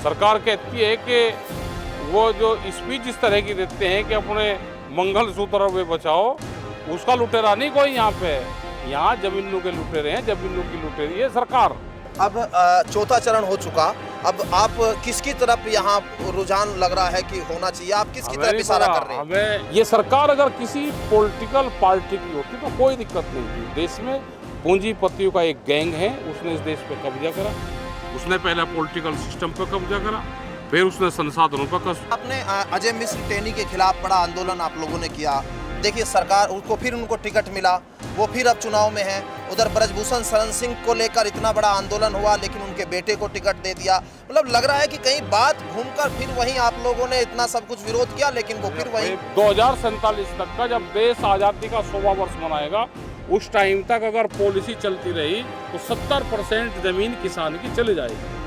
सरकार कहती है कि वो जो स्पीच इस तरह की देते हैं कि अपने मंगलसूत्र वे बचाओ, उसका लुटेरा नहीं कोई यहाँ पे। यहाँ जमीनों के लुटेरे हैं, जमीनों की लुटेरी है सरकार। अब चौथा चरण हो चुका, अब आप किसकी तरफ यहाँ रुझान लग रहा है कि होना चाहिए, आप किसकी तरफ इशारा कर रहे हैं? हमें ये सरकार अगर किसी पॉलिटिकल पार्टी की होती तो कोई दिक्कत नहीं थी। देश में पूंजीपतियों का एक गैंग है, उसने इस देश पे कब्जा करा। उसने पहले पॉलिटिकल सिस्टम पे कब्जा करा, फिर उसने संसाधनों पर आपने अजय मिश्र टेनी के खिलाफ बड़ा आंदोलन आप लोगों ने किया। देखिए सरकार उसको फिर उनको टिकट मिला, वो फिर अब चुनाव में है। उधर ब्रजभूषण शरण सिंह को लेकर इतना बड़ा आंदोलन हुआ, लेकिन उनके बेटे को टिकट दे दिया। मतलब लग रहा है कि कहीं बात घूमकर फिर वहीं आप लोगों ने इतना सब कुछ विरोध किया, लेकिन वो फिर वहीं 2047 तक का जब देश आज़ादी का 100वां वर्ष मनाएगा, उस टाइम तक अगर पॉलिसी चलती रही तो 70% जमीन किसान की चली जाएगी।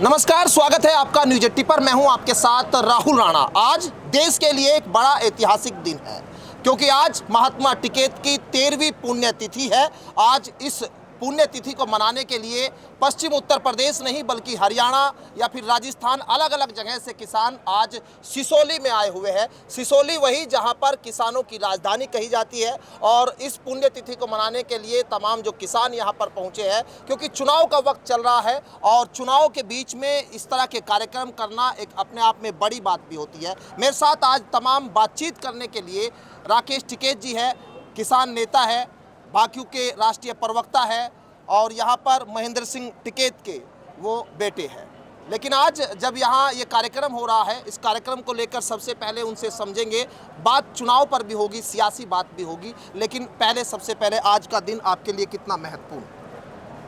नमस्कार, स्वागत है आपका न्यूज 80 पर। मैं हूं आपके साथ राहुल राणा। आज देश के लिए एक बड़ा ऐतिहासिक दिन है, क्योंकि आज महात्मा टिकैत की 13वीं पुण्यतिथि है। आज इस पुण्यतिथि को मनाने के लिए पश्चिम उत्तर प्रदेश नहीं बल्कि हरियाणा या फिर राजस्थान, अलग अलग जगह से किसान आज सिसोली में आए हुए हैं। सिसोली वही जहां पर किसानों की राजधानी कही जाती है, और इस पुण्यतिथि को मनाने के लिए तमाम जो किसान यहां पर पहुंचे हैं, क्योंकि चुनाव का वक्त चल रहा है और चुनाव के बीच में इस तरह के कार्यक्रम करना एक अपने आप में बड़ी बात भी होती है। मेरे साथ आज तमाम बातचीत करने के लिए राकेश टिकैत जी है, किसान नेता है, भाकियू के राष्ट्रीय प्रवक्ता है, और यहाँ पर महेंद्र सिंह टिकैत के वो बेटे हैं। लेकिन आज जब यहाँ ये कार्यक्रम हो रहा है, इस कार्यक्रम को लेकर सबसे पहले उनसे समझेंगे। बात चुनाव पर भी होगी, सियासी बात भी होगी, लेकिन पहले सबसे पहले आज का दिन आपके लिए कितना महत्वपूर्ण?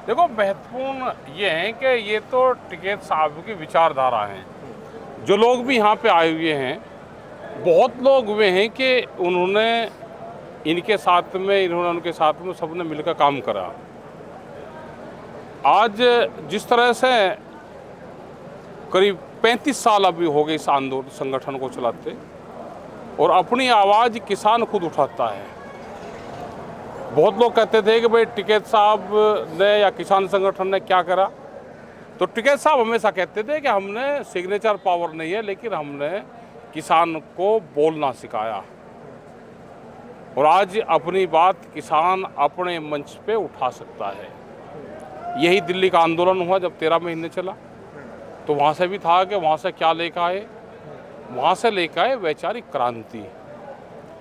देखो, महत्वपूर्ण ये है कि ये तो टिकैत साहब की विचारधारा है। जो लोग भी यहाँ पे आए हुए हैं, बहुत लोग वे हैं कि उन्होंने उनके साथ में सबने मिलकर काम करा। आज जिस तरह से करीब 35 साल अभी हो गए इस आंदोलन संगठन को चलाते, और अपनी आवाज़ किसान खुद उठाता है। बहुत लोग कहते थे कि भाई टिकैत साहब ने या किसान संगठन ने क्या करा, तो टिकैत साहब हमेशा कहते थे कि हमने सिग्नेचर पावर नहीं है, लेकिन हमने किसान को बोलना सिखाया। और आज अपनी बात किसान अपने मंच पे उठा सकता है। यही दिल्ली का आंदोलन हुआ जब 13 महीने चला, तो वहाँ से भी था कि वहाँ से क्या लेकर आए, वहाँ से लेकर आए वैचारिक क्रांति,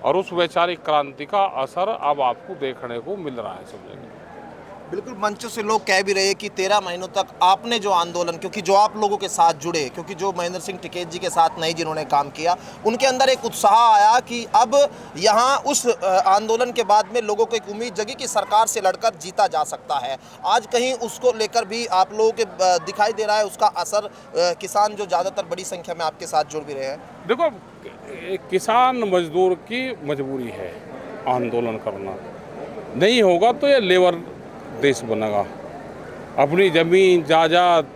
और उस वैचारिक क्रांति का असर अब आपको देखने को मिल रहा है सब जगह। बिल्कुल, मंचों से लोग कह भी रहे हैं कि 13 महीनों तक आपने जो आंदोलन, क्योंकि जो आप लोगों के साथ जुड़े, क्योंकि जो महेंद्र सिंह टिकैत जी के साथ नहीं जिन्होंने काम किया, उनके अंदर एक उत्साह आया कि अब यहाँ उस आंदोलन के बाद में लोगों को एक उम्मीद जगी कि सरकार से लड़कर जीता जा सकता है। आज कहीं उसको लेकर भी आप लोगों के दिखाई दे रहा है उसका असर, किसान जो ज़्यादातर बड़ी संख्या में आपके साथ जुड़ भी रहे हैं? देखो, किसान मजदूर की मजबूरी है आंदोलन करना। नहीं होगा तो ये लेबर देश बनेगा। अपनी ज़मीन जायदाद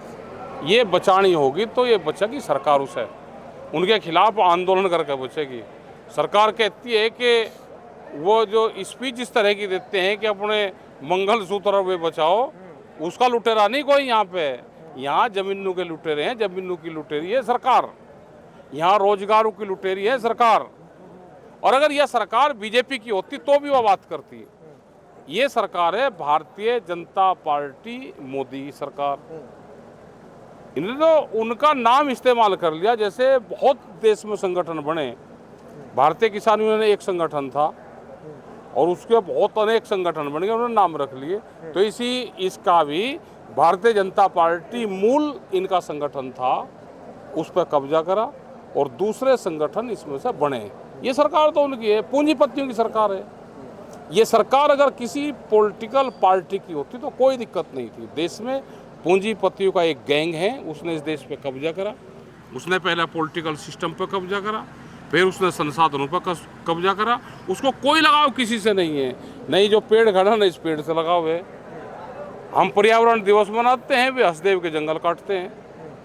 ये बचानी होगी तो ये बचेगी सरकार, उसे उनके खिलाफ आंदोलन करके बचेगी। सरकार कहती है कि वो जो स्पीच इस तरह की देते हैं कि अपने मंगलसूत्र वे बचाओ, उसका लुटेरा नहीं कोई यहाँ पे। यहाँ जमीनों के लुटेरे हैं, जमीनों की लुटेरी है सरकार। यहाँ रोजगारों की लुटेरी है सरकार। और अगर यह सरकार बीजेपी की होती तो भी वह बात करती है। ये सरकार है भारतीय जनता पार्टी, मोदी की सरकार। इन्होंने तो उनका नाम इस्तेमाल कर लिया, जैसे बहुत देश में संगठन बने। भारतीय किसान यूनियन एक संगठन था, और उसके बहुत अनेक संगठन बन गए, उन्होंने नाम रख लिए। तो इसका भी भारतीय जनता पार्टी मूल इनका संगठन था, उस पर कब्जा करा और दूसरे संगठन इसमें से बने। ये सरकार तो उनकी है, पूंजीपतियों की सरकार है। ये सरकार अगर किसी पॉलिटिकल पार्टी की होती तो कोई दिक्कत नहीं थी। देश में पूंजीपतियों का एक गैंग है, उसने इस देश पे कब्जा करा। उसने पहले पॉलिटिकल सिस्टम पे कब्जा करा, फिर उसने संसाधनों पर कब्जा करा। उसको कोई लगाव किसी से नहीं है। नहीं जो पेड़ खड़ा, नहीं इस पेड़ से लगाव है। हम पर्यावरण दिवस मनाते हैं, वे हसदेव के जंगल काटते हैं।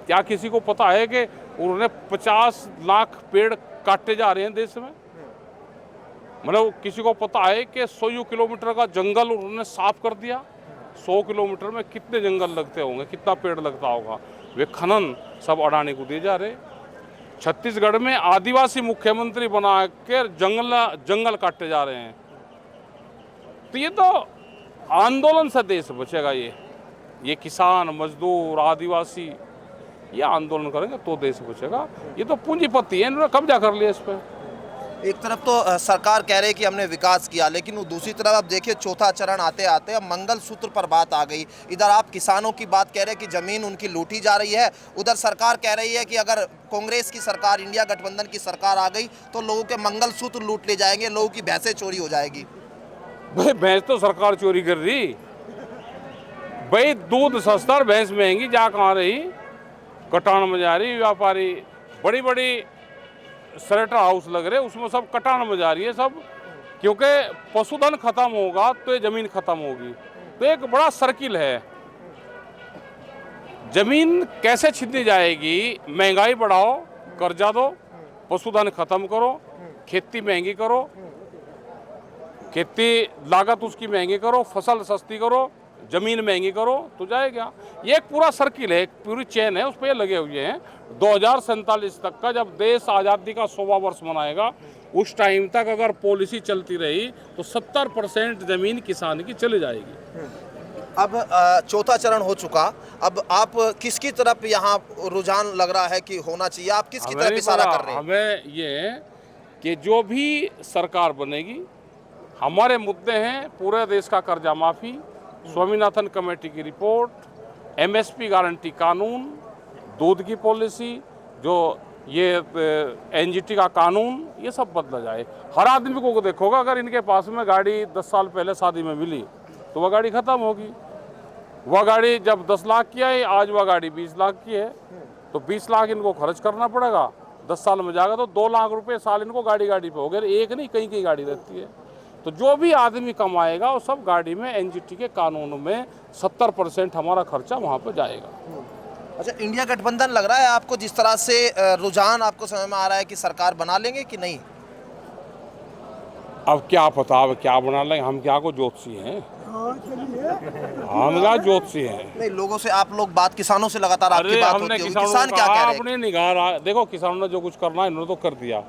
क्या किसी को पता है कि उन्होंने 50 लाख पेड़ काटे जा रहे हैं देश में? मतलब किसी को पता है कि 100 किलोमीटर का जंगल उन्होंने साफ कर दिया? 100 किलोमीटर में कितने जंगल लगते होंगे, कितना पेड़ लगता होगा? वे खनन सब अडानी को दिए जा रहे। छत्तीसगढ़ में आदिवासी मुख्यमंत्री बना के जंगल काटे जा रहे हैं। तो ये तो आंदोलन से देश बचेगा। ये किसान, मजदूर, आदिवासी ये आंदोलन करेंगे तो देश बचेगा। ये तो पूंजीपति है, इन्होंने कब्जा कर लिया इस पर। एक तरफ तो सरकार कह रही है कि हमने विकास किया, लेकिन वो दूसरी तरफ आप देखिए चौथा चरण आते आते अब मंगलसूत्र पर बात आ गई। इधर आप किसानों की बात कह रहे हैं कि ज़मीन उनकी लूटी जा रही है, उधर सरकार कह रही है कि अगर कांग्रेस की सरकार, इंडिया गठबंधन की सरकार आ गई तो लोगों के मंगलसूत्र लूट ले जाएंगे, लोगों की भैंसें चोरी हो जाएगी। भाई भैंस तो सरकार चोरी कर रही। भाई दूध सस्ता और भैंस महंगी जा कहाँ रही? कटान में जा रही व्यापारी, बड़ी बड़ी स्लेटर हाउस लग रहे, उसमें सब कटान में जा रही है सब, क्योंकि पशुधन खत्म होगा तो ये जमीन खत्म होगी। तो एक बड़ा सर्किल है। जमीन कैसे छीनी जाएगी? महंगाई बढ़ाओ, कर्जा दो, पशुधन खत्म करो, खेती महंगी करो, खेती लागत उसकी महंगी करो, फसल सस्ती करो, जमीन महंगी करो तो जाएगा। ये एक पूरा सर्किल है, एक पूरी चेन है, उस पर लगे हुए हैं। 2047 तक का जब देश आज़ादी का 100वां वर्ष मनाएगा, उस टाइम तक अगर पॉलिसी चलती रही तो 70% ज़मीन किसान की चली जाएगी। अब चौथा चरण हो चुका, अब आप किसकी तरफ यहाँ रुझान लग रहा है कि होना चाहिए? आप किसकी तरफ इशारा कर रहे हैं? हमें ये कि जो भी सरकार बनेगी, हमारे मुद्दे हैं पूरे देश का कर्जा माफ़ी, स्वामीनाथन कमेटी की रिपोर्ट, MSP गारंटी कानून, दूध की पॉलिसी, जो ये NGT का कानून, ये सब बदला जाए। हर आदमी को देखोगा, अगर इनके पास में गाड़ी 10 साल पहले शादी में मिली तो वह गाड़ी ख़त्म होगी। वह गाड़ी जब 10 लाख की है, आज वह गाड़ी 20 लाख की है, तो 20 लाख इनको खर्च करना पड़ेगा। 10 साल में जाएगा तो 2 लाख रुपए साल इनको गाड़ी पे हो गए। एक नहीं, कहीं कहीं गाड़ी रहती है। तो जो भी आदमी कमाएगा वो सब गाड़ी में NGT के कानून में 70% हमारा खर्चा वहाँ पर जाएगा। अच्छा, इंडिया गठबंधन लग रहा है आपको, जिस तरह से रुझान आपको समझ में आ रहा है कि सरकार बना लेंगे कि नहीं? अब क्या पता, अब क्या बना लेंगे? हम क्या को ज्योतिषी हैं? हम क्या ज्योतिषी हैं? नहीं, लोगों से आप लोग बात, किसानों से लगातार आपकी बात होती है, किसान क्या कह रहे हैं? अपनी निगाह देखो, किसानों ने जो कुछ करना है इन्होंने तो कर दिया।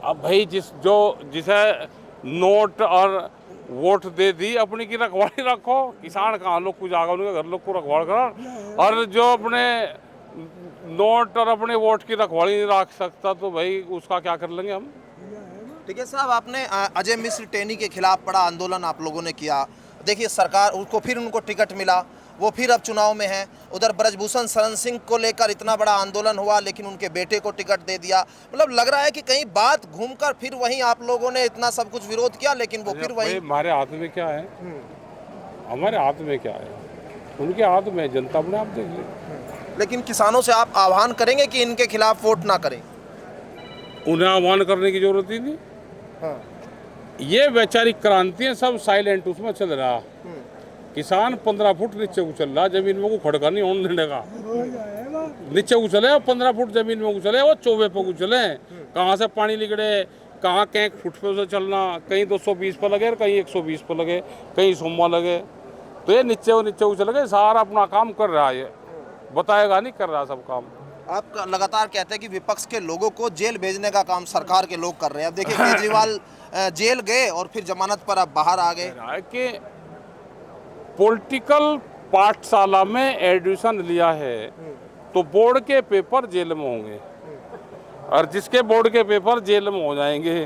अब भाई जिसे नोट और वोट दे दी, अपनी की रखवाली रखो। किसान कहाँ लोग को जागा, उनके घर लोग को रखवाल करा। और जो अपने नोट और अपने वोट की रखवाली नहीं रख सकता तो भाई उसका क्या कर लेंगे हम? ठीक है साहब, आपने अजय मिश्र टेनी के खिलाफ बड़ा आंदोलन आप लोगों ने किया। देखिए सरकार उसको, फिर उनको टिकट मिला, वो फिर अब चुनाव में है। उधर ब्रजभूषण शरण सिंह को लेकर इतना बड़ा आंदोलन हुआ, लेकिन उनके बेटे को टिकट दे दिया। मतलब लग रहा है कि कहीं बात घूमकर फिर वहीं आप लोगों ने इतना सब कुछ विरोध किया, लेकिन वो फिर वहीं। हमारे हाथ में क्या है? हमारे हाथ में क्या है? उनके हाथ में, जनता अपने आप देख ले। लेकिन किसानों से आप आह्वान करेंगे कि इनके खिलाफ वोट ना करें? उन्हें आह्वान करने की जरूरत ही नहीं। हाँ। ये वैचारिक क्रांति है, सब साइलेंट उसमें चल रहा। किसान 15 फुट नीचे उछल, जमीन में को खड़का नहीं होने देने का। नीचे उछले, 15 फुट जमीन में उछले, वो चौबे पे उछले। कहाँ से पानी निकले, कहाँ कहीं फुट पे से चलना, कहीं 220 पर लगे, कहीं 120 पर लगे, कहीं 100 लगे। तो ये नीचे उछल गए, सारा अपना काम कर रहा है। ये बताएगा नहीं कर रहा सब काम। आप लगातार कहते हैं कि विपक्ष के लोगों को जेल भेजने का काम सरकार के लोग कर रहे हैं। अब देखिए केजरीवाल जेल गए और फिर जमानत पर अब बाहर आ गए। कि पॉलिटिकल पाठशाला में एडमिशन लिया है तो बोर्ड के पेपर जेल में होंगे, और जिसके बोर्ड के पेपर जेल में हो जाएंगे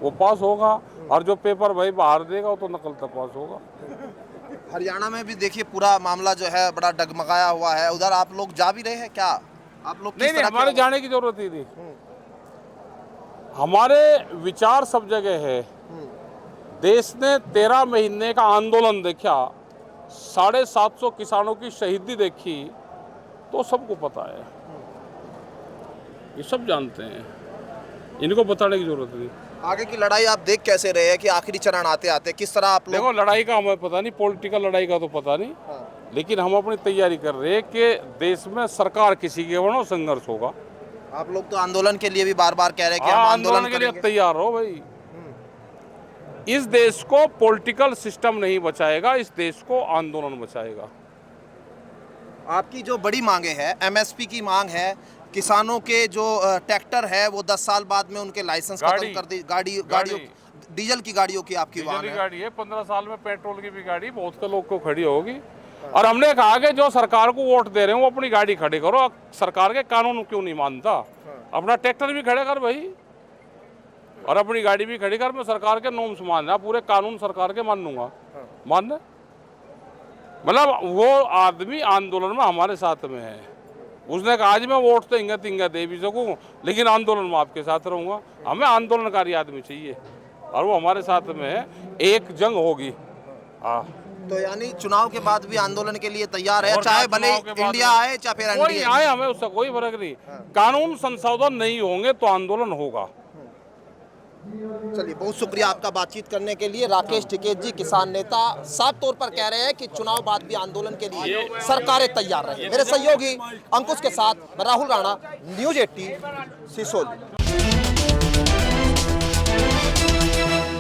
वो पास होगा, और जो पेपर भाई बाहर देगा वो तो नकल तक पास होगा। हरियाणा में भी देखिए पूरा मामला जो है बड़ा डगमगाया हुआ है। उधर आप लोग जा भी रहे हैं क्या? आप लोग नहीं, हमारे जाने की जरूरत ही नहीं। हमारे विचार सब जगह है। देश ने 13 महीने का आंदोलन देखा, 750 किसानों की शहीदी देखी, तो सबको पता है, ये सब जानते हैं, इनको बताने की जरूरत नहीं। आगे की लड़ाई आप देख कैसे रहे हैं कि आखिरी चरण आते आते किस तरह आप लोग? देखो, लड़ाई का हमें पता नहीं, पॉलिटिकल लड़ाई का तो पता नहीं। हाँ। लेकिन हम अपनी तैयारी कर रहे हैं कि देश में सरकार किसी के बनो, संघर्ष होगा। आप लोग तो आंदोलन के लिए भी बार बार कह रहे हैं कि हम आंदोलन के लिए तैयार हो भाई। इस देश को पॉलिटिकल सिस्टम नहीं बचाएगा, इस देश को आंदोलन बचाएगा। आपकी जो बड़ी मांगे है, एमएसपी की मांग है, किसानों के जो ट्रैक्टर है वो 10 साल बाद में उनके लाइसेंस खत्म कर दी, गाड़ियों डीजल की गाड़ियों की आपकी मांग है। गाड़ी है 15 साल में पेट्रोल की भी गाड़ी बहुत के लोग को खड़ी होगी। और हमने कहा कि जो सरकार को वोट दे रहे हो वो अपनी गाड़ी खड़ी करो, सरकार के कानून क्यों नहीं मानता? अपना ट्रैक्टर भी खड़े कर भाई और अपनी गाड़ी भी खड़ी कर। मैं सरकार के नॉर्म्स मानना, पूरे कानून सरकार के मान लूंगा, मान। मतलब वो आदमी आंदोलन में हमारे साथ में है। उसने कहा आज मैं वोट तो इंगा तिंगा दे भी सकूँ लेकिन आंदोलन में आपके साथ रहूंगा। हमें आंदोलनकारी आदमी चाहिए और वो हमारे साथ में है। एक जंग होगी। हाँ, तो यानी चुनाव के बाद भी आंदोलन के लिए तैयार है, चाहे भले इंडिया आए चाहे फिर कोई एनडीए आए, हमें उससे कोई फर्क नहीं। कानून संशोधन नहीं होंगे तो आंदोलन होगा। चलिए, बहुत शुक्रिया आपका बातचीत करने के लिए। राकेश टिकैत जी, किसान नेता, साफ तौर पर कह रहे हैं कि चुनाव बाद भी आंदोलन के लिए सरकारें तैयार रहे। मेरे सहयोगी अंकुश के साथ मैं राहुल राणा, न्यूज़ 18 सिसोली।